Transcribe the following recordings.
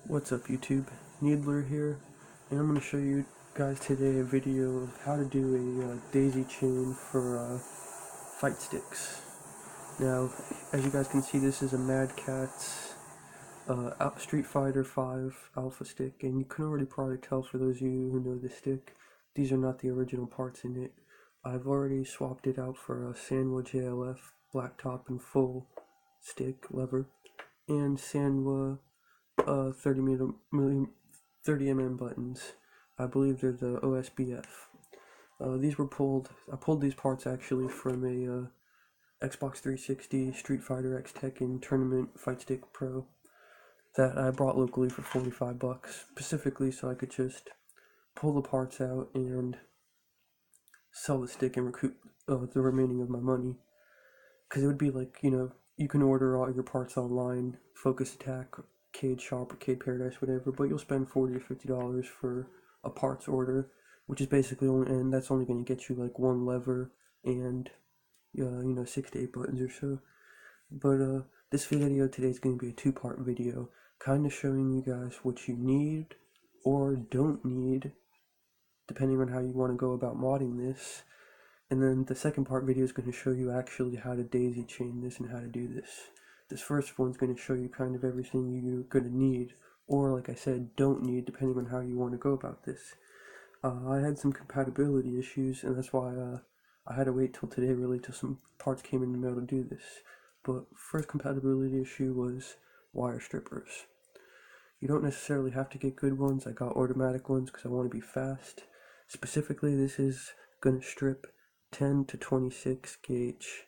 What's up YouTube, Needler here, and I'm going to show you guys today a video of how to do a daisy chain for fight sticks. Now, as you guys can see, this is a MadcatZ Street Fighter 5 Alpha stick, and you can already probably tell for those of you who know this stick, these are not the original parts in it. I've already swapped it out for a Sanwa JLF black top and full stick lever, and Sanwa 30mm buttons. I believe they're the OSBF. These were pulled. I pulled these parts actually from a Xbox 360 Street Fighter X Tekken Tournament Fight Stick Pro that I bought locally for $45, specifically so I could just pull the parts out and sell the stick and recoup the remaining of my money. Because it would be like, you can order all your parts online, Focus Attack, Cade Shop, or Cade Paradise, whatever, but you'll spend $40 or $50 for a parts order, which is basically only, and that's only going to get you like one lever and 6 to 8 buttons or so. But this video today is going to be a two-part video, kind of showing you guys what you need or don't need, depending on how you want to go about modding this. And then the second part video is going to show you actually how to daisy chain this and how to do this. This first one's going to show you kind of everything you're going to need, or like I said, don't need, depending on how you want to go about this. I had some compatibility issues, and that's why I had to wait till today really till some parts came in the mail to do this. But first compatibility issue was wire strippers. You don't necessarily have to get good ones. I got automatic ones because I want to be fast. Specifically, this is going to strip 10 to 26 gauge,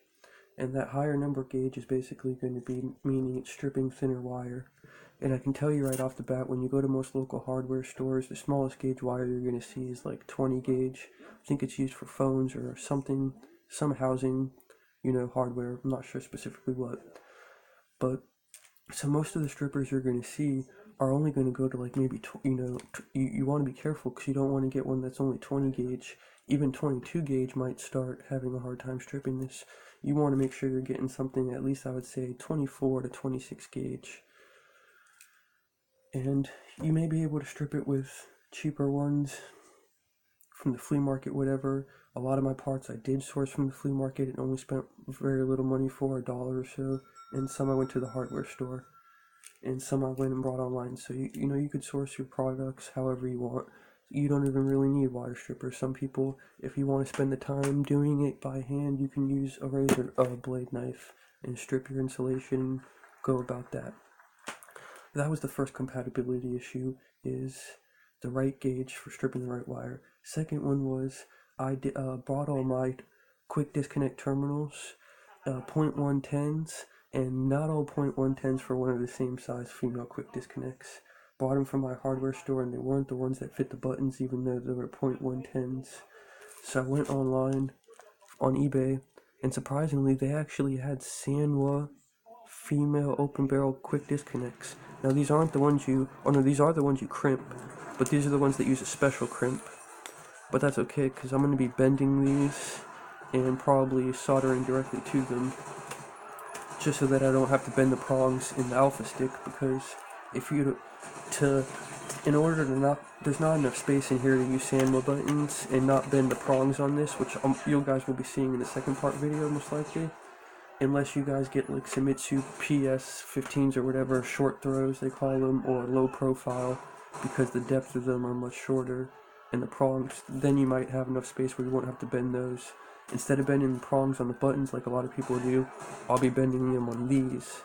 and that higher number gauge is basically going to be meaning it's stripping thinner wire. And I can tell you right off the bat, when you go to most local hardware stores, the smallest gauge wire you're going to see is like 20 gauge. I think it's used for phones or something, some housing, hardware. I'm not sure specifically what. But so most of the strippers you're going to see are only going to go to like maybe, you want to be careful because you don't want to get one that's only 20 gauge. Even 22 gauge might start having a hard time stripping this. You want to make sure you're getting something, at least I would say 24 to 26 gauge. And you may be able to strip it with cheaper ones from the flea market, whatever. A lot of my parts I did source from the flea market and only spent very little money for, $1 or so. And some I went to the hardware store. And some I went and brought online. So you could source your products however you want. You don't even really need wire strippers. Some people, if you want to spend the time doing it by hand, you can use a razor blade knife and strip your insulation. Go about that. That was the first compatibility issue, is the right gauge for stripping the right wire. Second one was I bought all my quick disconnect terminals, 0.110s, and not all 0.110s for one of the same size female quick disconnects. Bought them from my hardware store, and they weren't the ones that fit the buttons, even though they were 0.110s. So I went online on eBay, and surprisingly, they actually had Sanwa female open barrel quick disconnects. Now these aren't the ones these are the ones you crimp, but these are the ones that use a special crimp. But that's okay, because I'm going to be bending these and probably soldering directly to them, just so that I don't have to bend the prongs in the Alpha stick, because in order to there's not enough space in here to use Sanwa buttons and not bend the prongs on this, which you guys will be seeing in the second part video most likely, unless you guys get like Famitsu PS15s or whatever, short throws they call them, or low profile, because the depth of them are much shorter, and the prongs, then you might have enough space where you won't have to bend those. Instead of bending the prongs on the buttons like a lot of people do, I'll be bending them on these,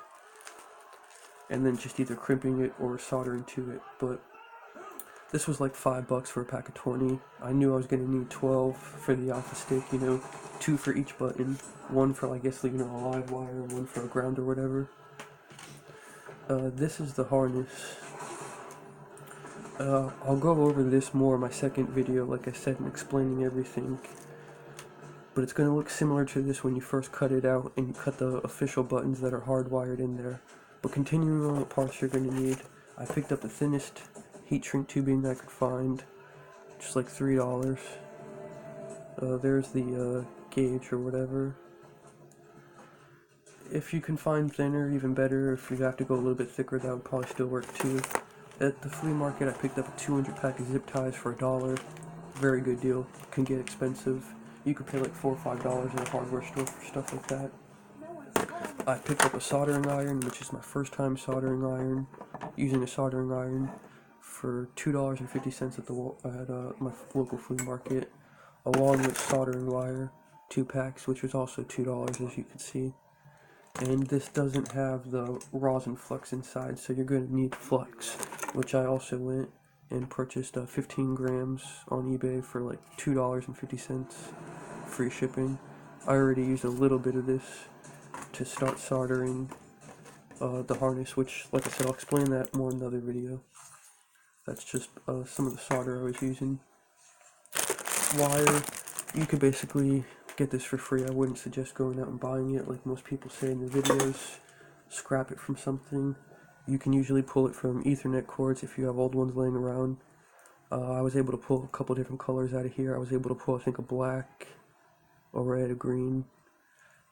and then just either crimping it or soldering to it. But this was like $5 for a pack of 20. I knew I was going to need 12 for the Alpha stick, 2 for each button. One for, I guess, a live wire, and one for a ground or whatever. This is the harness. I'll go over this more in my second video, like I said, and explaining everything. But it's going to look similar to this when you first cut it out and you cut the official buttons that are hardwired in there. But continuing on the parts you're going to need, I picked up the thinnest heat shrink tubing I could find, just like $3. There's the gauge or whatever. If you can find thinner, even better. If you have to go a little bit thicker, that would probably still work too. At the flea market, I picked up a 200 pack of zip ties for $1. Very good deal. Can get expensive. You could pay like $4 or $5 in a hardware store for stuff like that. I picked up a soldering iron, which is my first time soldering iron, using a soldering iron, for $2.50 at my local flea market, along with soldering wire, 2 packs, which was also $2, as you can see. And this doesn't have the rosin flux inside, so you're going to need flux, which I also went and purchased 15 grams on eBay for like $2.50, free shipping. I already used a little bit of this to start soldering the harness, which, like I said, I'll explain that more in another video. That's just some of the solder I was using. Wire, you could basically get this for free. I wouldn't suggest going out and buying it like most people say in their videos. Scrap it from something. You can usually pull it from Ethernet cords if you have old ones laying around. I was able to pull a couple different colors out of here. I was able to pull, I think, a black, a red, a green,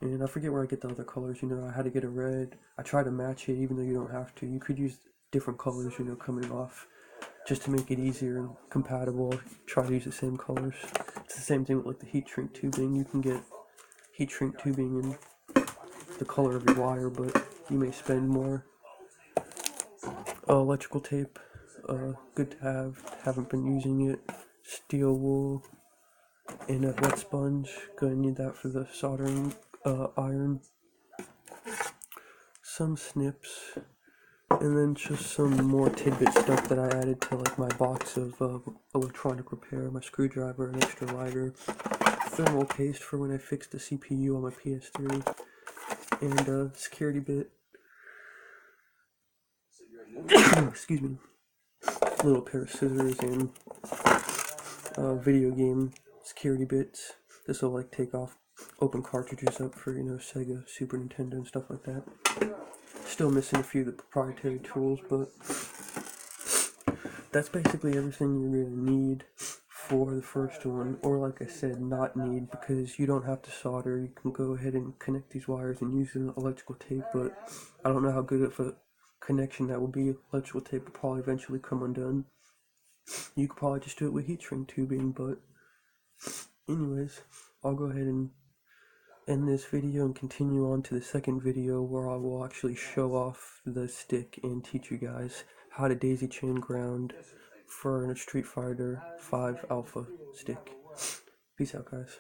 and I forget where I get the other colors. I had to get a red. I tried to match it, even though you don't have to. You could use different colors, coming off, just to make it easier and compatible. Try to use the same colors. It's the same thing with like the heat shrink tubing. You can get heat shrink tubing in the color of your wire, but you may spend more. Electrical tape, good to have. Haven't been using it. Steel wool and a wet sponge. Gonna need that for the soldering iron. Some snips, and then just some more tidbit stuff that I added to like my box of electronic repair. My screwdriver, an extra lighter, thermal paste for when I fixed the CPU on my PS3, and a security bit. Excuse me. A little pair of scissors and video game security bits. This will like take off open cartridges up for Sega, Super Nintendo, and stuff like that. Still missing a few of the proprietary tools, but that's basically everything you're gonna need for the first one, or like I said, not need, because you don't have to solder. You can go ahead and connect these wires and use an electrical tape, but I don't know how good of a connection that will be. Electrical tape will probably eventually come undone. You could probably just do it with heat shrink tubing, but anyways, I'll go ahead and end this video and continue on to the second video, where I will actually show off the stick and teach you guys how to daisy chain ground for a Street Fighter 5 Alpha stick. Peace out, guys.